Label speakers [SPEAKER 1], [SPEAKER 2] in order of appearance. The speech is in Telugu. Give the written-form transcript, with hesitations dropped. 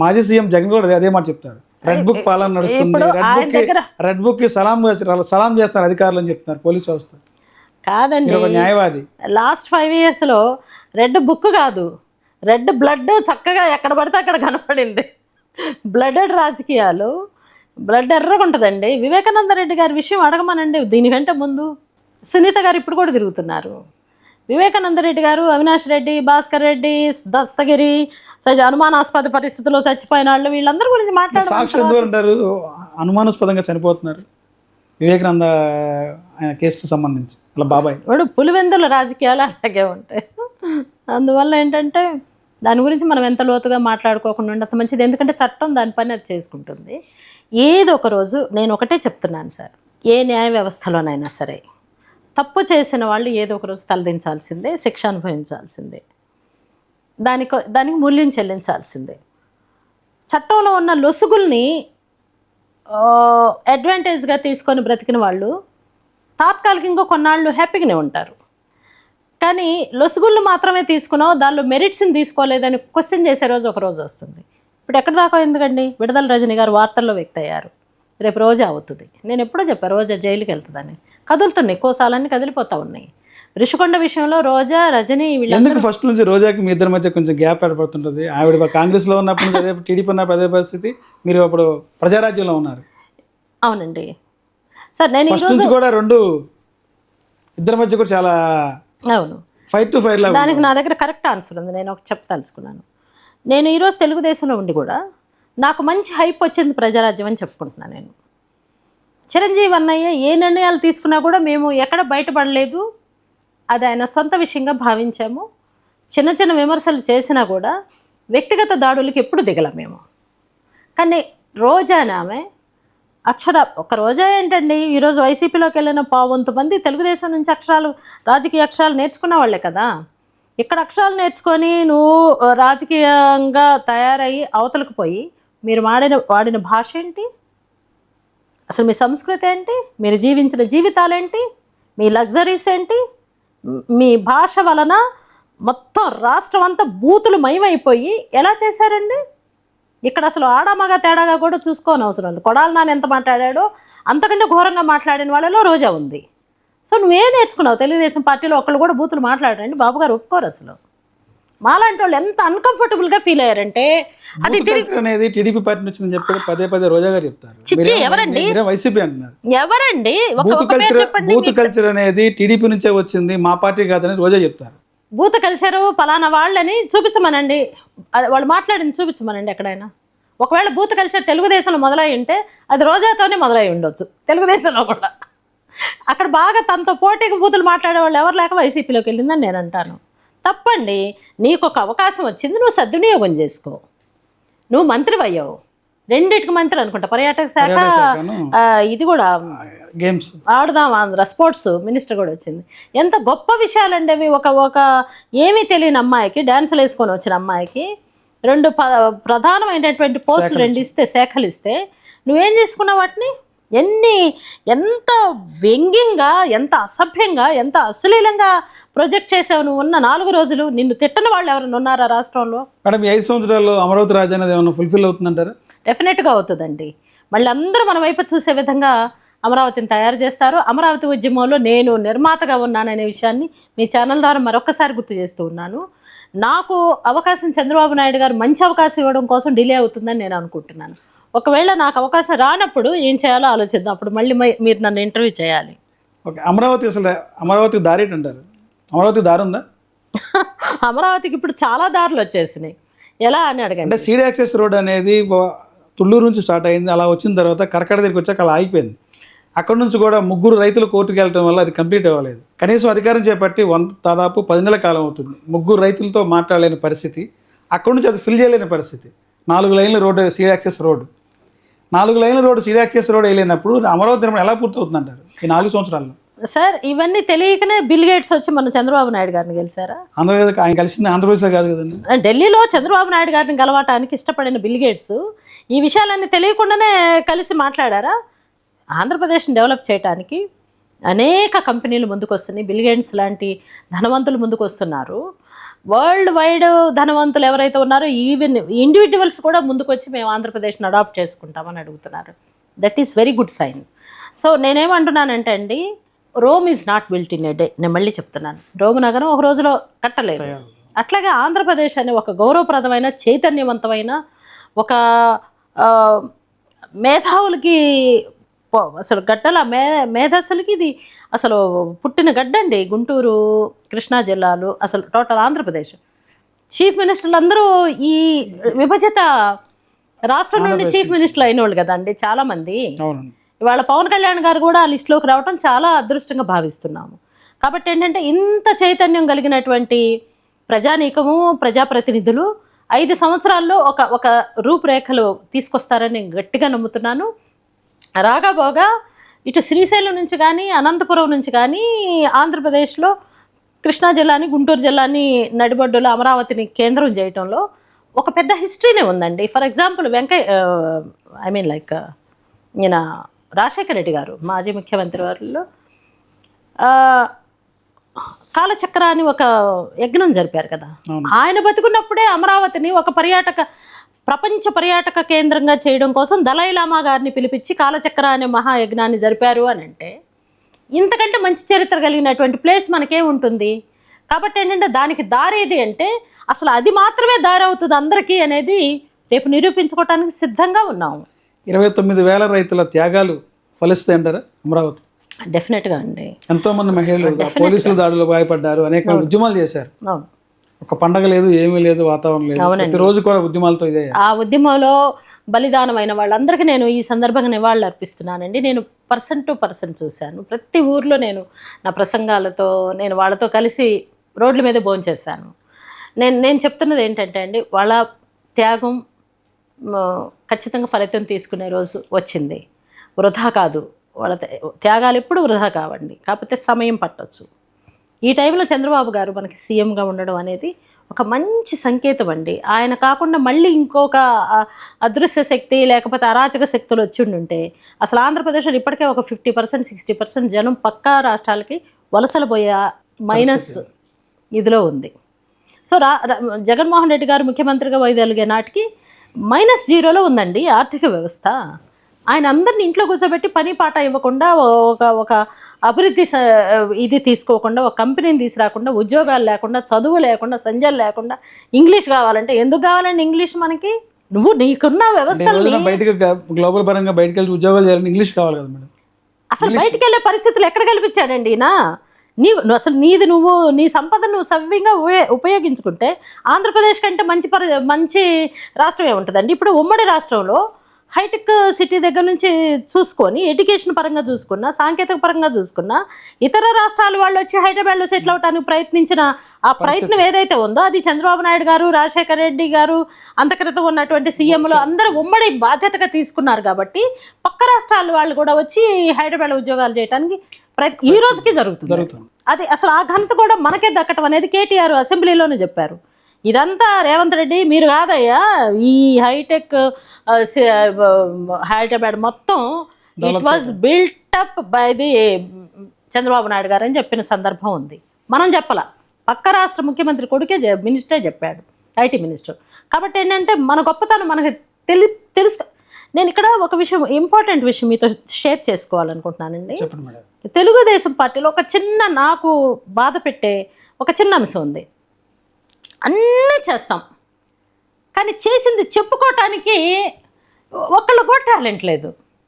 [SPEAKER 1] మాజీ సీఎం జగన్ కూడా అదే మాట చెప్తారు. రెడ్ బుక్ పాలన నడుస్తుంది, రెడ్ బుక్ కి సలాం చేస్తారు అధికారులు అని చెప్తున్నారు పోలీస్ వ్యవస్థ.
[SPEAKER 2] కాదండి,
[SPEAKER 1] ఒక న్యాయవాది.
[SPEAKER 2] లాస్ట్ 5 yearsలో రెడ్ బుక్ కాదు, రెడ్ బ్లడ్ చక్కగా ఎక్కడ పడితే అక్కడ కనపడింది. బ్లడెడ్ రాజకీయాలు, బ్లడ్ ఎర్రగా ఉంటుందండి. వివేకానంద రెడ్డి గారి విషయం అడగమనండి. దీనికంటే ముందు సునీత గారు ఇప్పుడు కూడా తిరుగుతున్నారు. వివేకానంద రెడ్డి గారు, అవినాష్ రెడ్డి, భాస్కర్ రెడ్డి, దస్తగిరి, అనుమానాస్పద పరిస్థితుల్లో చచ్చిపోయిన వాళ్ళు, వీళ్ళందరి గురించి
[SPEAKER 1] మాట్లాడారు. అనుమానాస్పదంగా చనిపోతున్నారు వివేకానంద కేసుకు సంబంధించి అలా బాబాయ్
[SPEAKER 2] వాడు పులివెందుల రాజకీయాలు అలాగే ఉంటాయి. అందువల్ల ఏంటంటే దాని గురించి మనం ఎంత లోతుగా మాట్లాడుకోకుండా ఉండదు మంచిది. ఎందుకంటే చట్టం దాని పని అది చేసుకుంటుంది. ఏదో ఒక రోజు నేను ఒకటే చెప్తున్నాను సార్, ఏ న్యాయ వ్యవస్థలోనైనా సరే తప్పు చేసిన వాళ్ళు ఏదో ఒక రోజు తలదించాల్సిందే, శిక్ష అనుభవించాల్సిందే, దానికి మూల్యం చెల్లించాల్సిందే. చట్టంలో ఉన్న లొసుగుల్ని అడ్వాంటేజ్గా తీసుకొని బ్రతికిన వాళ్ళు తాత్కాలికంగా కొన్నాళ్ళు హ్యాపీగానే ఉంటారు. కానీ లొసుగుళ్ళు మాత్రమే తీసుకున్నావు, దానిలో మెరిట్స్ని తీసుకోలేదని క్వశ్చన్ చేసే రోజు ఒక రోజు వస్తుంది. ఇప్పుడు ఎక్కడ దాకా ఎందుకండి, విడుదల రజని గారు వార్తల్లో వ్యక్తి అయ్యారు, రేపు రోజా అవుతుంది. నేను ఎప్పుడో చెప్పాను రోజా జైలుకి వెళ్తుందని. కదులుతున్నాయి, కోసాలన్నీ కదిలిపోతూ ఉన్నాయి. ఋషికొండ విషయంలో రోజా, రజని
[SPEAKER 1] ఎందుకు ఫస్ట్ నుంచి రోజాకి మీ ఇద్దరి మధ్య కొంచెం గ్యాప్ ఏర్పడుతుంటుంది? ఆవిడ కాంగ్రెస్లో ఉన్నప్పుడు అదే, టీడీపీ ఉన్నప్పుడు అదే పరిస్థితి, మీరు అప్పుడు ప్రజారాజ్యంలో ఉన్నారు.
[SPEAKER 2] అవునండి సార్, నేను
[SPEAKER 1] ఫస్ట్ నుంచి కూడా ఇద్దరి మధ్య కూడా చాలా
[SPEAKER 2] అవును
[SPEAKER 1] ఫైట్ టు ఫైర్.
[SPEAKER 2] దానికి నా దగ్గర కరెక్ట్ ఆన్సర్ ఉంది, నేను ఒక చెప్పదలుచుకున్నాను. నేను ఈరోజు తెలుగుదేశంలో ఉండి కూడా నాకు మంచి హైప్ వచ్చింది ప్రజారాజ్యం అని చెప్పుకుంటున్నాను. నేను చిరంజీవి అన్నయ్య ఏ నిర్ణయాలు తీసుకున్నా కూడా మేము ఎక్కడ బయటపడలేదు, అది ఆయన సొంత విషయంగా భావించాము. చిన్న చిన్న విమర్శలు చేసినా కూడా వ్యక్తిగత దాడులకి ఎప్పుడు దిగల మేము. కానీ రోజాని ఆమె ఒక రోజా ఏంటండి, ఈరోజు వైసీపీలోకి వెళ్ళిన 1/4 మంది తెలుగుదేశం నుంచి రాజకీయ అక్షరాలు నేర్చుకున్న వాళ్ళే కదా. ఇక్కడ అక్షరాలు నేర్చుకొని నువ్వు రాజకీయంగా తయారయ్యి అవతలకు పోయి మీరు వాడిన భాష ఏంటి, అసలు మీ సంస్కృతి ఏంటి, మీరు జీవించిన జీవితాలేంటి, మీ లగ్జరీస్ ఏంటి, మీ భాష వలన మొత్తం రాష్ట్రం అంతా బూతులు మయమైపోయి ఎలా చేశారండి. ఇక్కడ అసలు ఆడమగ తేడాగా కూడా చూసుకోని అవసరం లేదు. కొడాలి నాన్న ఎంత మాట్లాడాడో అంతకంటే ఘోరంగా మాట్లాడిన వాళ్ళలో రోజా ఉంది. సో నువ్వేం నేర్చుకున్నావు? తెలుగుదేశం పార్టీలో ఒకళ్ళు కూడా బూతులు మాట్లాడండి బాబు గారు ఒప్పుకోరు. అసలు మాలాంటి వాళ్ళు ఎంత అన్కంఫర్టబుల్గా ఫీల్ అయ్యారంటే అది
[SPEAKER 1] అనేది టీడీపీ పార్టీ నుంచి చెప్పి పదే రోజా గారు చెప్తారు.
[SPEAKER 2] చిచ్చి ఎవరండి,
[SPEAKER 1] వైసీపీ అంటున్నారు.
[SPEAKER 2] ఎవరండి
[SPEAKER 1] బూత్ కల్చర్ అనేది టీడీపీ నుంచే వచ్చింది, మా పార్టీ కాదని రోజా చెప్తారు.
[SPEAKER 2] బూత్ కల్చరు పలానా వాళ్ళని చూపించమనండి, వాళ్ళు మాట్లాడింది చూపించమనండి ఎక్కడైనా. ఒకవేళ బూత్ కల్చర్ తెలుగుదేశంలో మొదలై ఉంటే అది రోజాతోనే మొదలై ఉండొచ్చు. తెలుగుదేశంలో కూడా అక్కడ బాగా తనతో పోటీకి బూతులు మాట్లాడే వాళ్ళు ఎవరు లేక వైసీపీలోకి వెళ్ళిందని నేను అంటాను. తప్పండి. నీకు ఒక అవకాశం వచ్చింది, నువ్వు సద్వినియోగం చేసుకో. నువ్వు మంత్రివి అయ్యావు, 2 మంత్రి అనుకుంటా, పర్యాటక శాఖ, ఇది కూడా
[SPEAKER 1] గేమ్స్
[SPEAKER 2] ఆడదాం ఆంధ్ర స్పోర్ట్స్ మినిస్టర్ కూడా వచ్చింది. ఎంత గొప్ప విషయాలండి అవి. ఒక ఏమీ తెలియని అమ్మాయికి, డ్యాన్సులు వేసుకొని వచ్చిన అమ్మాయికి 2 ప్రధానమైనటువంటి పోస్టులు 2 ఇస్తే, శాఖలు ఇస్తే నువ్వేం చేసుకున్నావు వాటిని? ఎంత వ్యంగ్యంగా, ఎంత అసభ్యంగా, ఎంత అశ్లీలంగా ప్రొజెక్ట్ చేసావు నువ్వు ఉన్న 4 రోజులు. నిన్ను తిట్టని వాళ్ళు ఎవరైనా ఉన్నారా రాష్ట్రంలో?
[SPEAKER 1] మేడం, 5 సంవత్సరాల్లో అమరావతి రాజధాని ఏమైనా ఫుల్ఫిల్ అవుతుందంటారా?
[SPEAKER 2] డెఫినెట్గా అవుతుందండి. మళ్ళీ అందరూ మన వైపు చూసే విధంగా అమరావతిని తయారు చేస్తారు. అమరావతి ఉద్యమంలో నేను నిర్మాతగా ఉన్నాననే విషయాన్ని మీ ఛానల్ ద్వారా మరొకసారి గుర్తు చేస్తూ ఉన్నాను. నాకు అవకాశం చంద్రబాబు నాయుడు గారు మంచి అవకాశం ఇవ్వడం కోసం డిలే అవుతుందని నేను అనుకుంటున్నాను. ఒకవేళ నాకు అవకాశం రానప్పుడు ఏం చేయాలో ఆలోచిద్దాం. అప్పుడు మళ్ళీ మీరు నన్ను ఇంటర్వ్యూ చేయాలి.
[SPEAKER 1] ఓకే, అమరావతికి దారి ఏంటంటారు? అమరావతికి దారి ఉందా?
[SPEAKER 2] అమరావతికి ఇప్పుడు చాలా దారులు వచ్చేసినాయి. ఎలా అని అడగండి.
[SPEAKER 1] అంటే సీడ్ యాక్సెస్ రోడ్ అనేది తుళ్ళూరు నుంచి స్టార్ట్ అయింది, అలా వచ్చిన తర్వాత కరకడ దగ్గరికి వచ్చాక అలా ఆగిపోయింది. అక్కడ నుంచి కూడా 3 రైతులు కోర్టుకు వెళ్ళడం వల్ల అది కంప్లీట్ అవ్వలేదు. కనీసం అధికారం చేపట్టి దాదాపు 10 నెలల కాలం అవుతుంది. 3 రైతులతో మాట్లాడలేని పరిస్థితి, అక్కడ నుంచి అది ఫిల్ చేయలేని పరిస్థితి. 4 లైన్ల రోడ్డు సీడ్ యాక్సెస్ రోడ్డు, 4 లైన్ల రోడ్డు సీడ్ యాక్సెస్ రోడ్ వేయలేనప్పుడు అమరావతి నిర్మాణం ఎలా పూర్తవుతుందంటారు ఈ 4 సంవత్సరాల్లో?
[SPEAKER 2] సార్, ఇవన్నీ తెలియకనే బిల్ గేట్స్ వచ్చి మన చంద్రబాబు నాయుడు గారిని గెలిచారా?
[SPEAKER 1] ఆయన కలిసింది ఆంధ్రప్రదేశ్లో కాదు కదండి,
[SPEAKER 2] ఢిల్లీలో చంద్రబాబు నాయుడు గారిని గెలవటానికి ఇష్టపడిన బిల్ గేట్స్ ఈ విషయాలన్నీ తెలియకుండానే కలిసి మాట్లాడారా? ఆంధ్రప్రదేశ్ని డెవలప్ చేయడానికి అనేక కంపెనీలు ముందుకు వస్తున్నాయి. బిల్ గేట్స్ లాంటి ధనవంతులు ముందుకు వస్తున్నారు. వరల్డ్ వైడ్ ధనవంతులు ఎవరైతే ఉన్నారో ఈవెన్ ఇండివిజువల్స్ కూడా ముందుకు వచ్చి మేము ఆంధ్రప్రదేశ్ని అడాప్ట్ చేసుకుంటామని అడుగుతున్నారు. That is very good sign. So నేనేమంటున్నానంటే అండి, Rome is not built in a day. నేను మళ్ళీ చెప్తున్నాను, రోమ్ నగరం ఒక రోజులో కట్టలేదు. అట్లాగే ఆంధ్రప్రదేశ్ అనే ఒక గౌరవప్రదమైన, చైతన్యవంతమైన, ఒక మేధావులకి అసలు గడ్డల మేధస్సులకి ఇది అసలు పుట్టిన గడ్డండి. గుంటూరు, కృష్ణా జిల్లాలు, అసలు టోటల్ ఆంధ్రప్రదేశ్. చీఫ్ మినిస్టర్లు అందరూ ఈ విభజిత రాష్ట్రం నుండి చీఫ్ మినిస్టర్లు అయిన వాళ్ళు కదండి చాలామంది. ఇవాళ పవన్ కళ్యాణ్ గారు కూడా ఆ లిస్టులోకి రావడం చాలా అదృష్టంగా భావిస్తున్నాము. కాబట్టి ఏంటంటే ఇంత చైతన్యం కలిగినటువంటి ప్రజానీకము, ప్రజాప్రతినిధులు 5 సంవత్సరాల్లో ఒక రూపురేఖలు తీసుకొస్తారని నేను గట్టిగా నమ్ముతున్నాను. రాగాబోగా ఇటు శ్రీశైలం నుంచి కానీ, అనంతపురం నుంచి కానీ, ఆంధ్రప్రదేశ్లో కృష్ణా జిల్లాని, గుంటూరు జిల్లాని, నడిబొడ్డులో అమరావతిని కేంద్రం చేయటంలో ఒక పెద్ద హిస్టరీనే ఉందండి. ఫర్ ఎగ్జాంపుల్ ఈయన రాజశేఖర రెడ్డి గారు, మాజీ ముఖ్యమంత్రి వారిలో కాలచక్ర అని ఒక యజ్ఞం జరిపారు కదా. ఆయన బతుకున్నప్పుడే అమరావతిని ఒక ప్రపంచ పర్యాటక కేంద్రంగా చేయడం కోసం దలైలామా గారిని పిలిపించి కాలచక్ర అనే మహాయజ్ఞాన్ని జరిపారు అని అంటే, ఇంతకంటే మంచి చరిత్ర కలిగినటువంటి ప్లేస్ మనకేముంటుంది? కాబట్టి ఏంటంటే దానికి దారేది అంటే అసలు అది మాత్రమే దారి అవుతుంది అందరికీ అనేది రేపు నిరూపించుకోవడానికి సిద్ధంగా ఉన్నాము.
[SPEAKER 1] 29,000 రైతుల త్యాగాలు ఫలిస్తాయి అంటారా అమరావతి?
[SPEAKER 2] డెఫినెట్గా అండి.
[SPEAKER 1] ఎంతోమంది మహిళలు పోలీసుల దాడులు భయపడ్డారు, అనేక ఉద్యమాలు చేశారు. ఒక పండగ లేదు, ఏమీ లేదు, వాతావరణం లేదు, ప్రతిరోజు కూడా ఉద్యమాలతో ఇదే.
[SPEAKER 2] ఆ ఉద్యమంలో బలిదానమైన వాళ్ళందరికీ నేను ఈ సందర్భంగా నివాళులు అర్పిస్తున్నానండి. నేను పర్సన్ టు పర్సన్ చూశాను. ప్రతి ఊర్లో నేను నా ప్రసంగాలతో నేను వాళ్ళతో కలిసి రోడ్ల మీద భోంచేశాను. నేను చెప్తున్నది ఏంటంటే అండి, వాళ్ళ త్యాగం ఖచ్చితంగా ఫలితం తీసుకునే రోజు వచ్చింది. వృధా కాదు, వాళ్ళ త్యాగాలు ఎప్పుడు వృధా కావండి, కాకపోతే సమయం పట్టవచ్చు. ఈ టైంలో చంద్రబాబు గారు మనకి సీఎంగా ఉండడం అనేది ఒక మంచి సంకేతం అండి. ఆయన కాకుండా మళ్ళీ ఇంకొక అదృశ్య శక్తి లేకపోతే అరాచక శక్తులు వచ్చి ఉంటే అసలు ఆంధ్రప్రదేశ్లో ఇప్పటికే ఒక 50%, 60% జనం పక్కా రాష్ట్రాలకి వలసలు పోయే మైనస్ ఇదిలో ఉంది. సో జగన్మోహన్ రెడ్డి గారు ముఖ్యమంత్రిగా వైదొలిగే నాటికి -0లో ఉందండి ఆర్థిక వ్యవస్థ. ఆయన అందరిని ఇంట్లో కూర్చోబెట్టి పని పాట ఇవ్వకుండా, ఒక అభివృద్ధి ఇది తీసుకోకుండా, ఒక కంపెనీని తీసుకురాకుండా, ఉద్యోగాలు లేకుండా, చదువు లేకుండా, సంజలు లేకుండా, ఇంగ్లీష్ కావాలంటే ఎందుకు కావాలండి ఇంగ్లీష్ మనకి? నువ్వు నీకున్న వ్యవస్థలు
[SPEAKER 1] బయటకు గ్లోబల్ పరంగా బయటకు వెళ్ళి ఉద్యోగాలు చేయాలంటే ఇంగ్లీష్ కావాలి కదా మేడం.
[SPEAKER 2] అసలు బయటకు వెళ్ళే పరిస్థితులు ఎక్కడ కల్పించాడండి ఈయన? అసలు నువ్వు నీ సంపదను నువ్వు సవ్యంగా ఉపయోగించుకుంటే ఆంధ్రప్రదేశ్ కంటే మంచి రాష్ట్రం ఏముంటుందండి? ఇప్పుడు ఉమ్మడి రాష్ట్రంలో హైటెక్ సిటీ దగ్గర నుంచి చూసుకొని, ఎడ్యుకేషన్ పరంగా చూసుకున్నా, సాంకేతిక పరంగా చూసుకున్నా, ఇతర రాష్ట్రాల వాళ్ళు వచ్చి హైదరాబాద్లో సెటిల్ అవడానికి ప్రయత్నించిన ఆ ప్రయత్నం ఏదైతే ఉందో అది చంద్రబాబు నాయుడు గారు, రాజశేఖర రెడ్డి గారు, అంతక్రితం ఉన్నటువంటి సీఎంలు అందరూ ఉమ్మడి బాధ్యతగా తీసుకున్నారు. కాబట్టి పక్క రాష్ట్రాల వాళ్ళు కూడా వచ్చి హైదరాబాద్లో ఉద్యోగాలు చేయడానికి ఈ రోజుకి జరుగుతుంది. అది అసలు ఆ ఘనత కూడా మనకే దక్కటం అనేది కేటీఆర్ అసెంబ్లీలోనే చెప్పారు. ఇదంతా రేవంత్ రెడ్డి మీరు కాదయ్యా, ఈ హైదరాబాద్ మొత్తం it was built up by the Chandrababu Naidu గారు అని చెప్పిన సందర్భం ఉంది. మనం చెప్పాల, పక్క రాష్ట్ర ముఖ్యమంత్రి కొడుకే మినిస్టరే చెప్పాడు, ఐటీ మినిస్టర్. కాబట్టి ఏంటంటే మన గొప్పతనం మనకి తెలుసు. నేను ఇక్కడ ఒక విషయం, ఇంపార్టెంట్ విషయం మీతో షేర్ చేసుకోవాలనుకుంటున్నానండి. తెలుగుదేశం పార్టీలో నాకు బాధ పెట్టే ఒక చిన్న అంశం ఉంది. అన్నీ చేస్తాం, కానీ చేసింది చెప్పుకోవటానికి ఒక్కళ్ళు కూడా టాలెంట్ లేదు.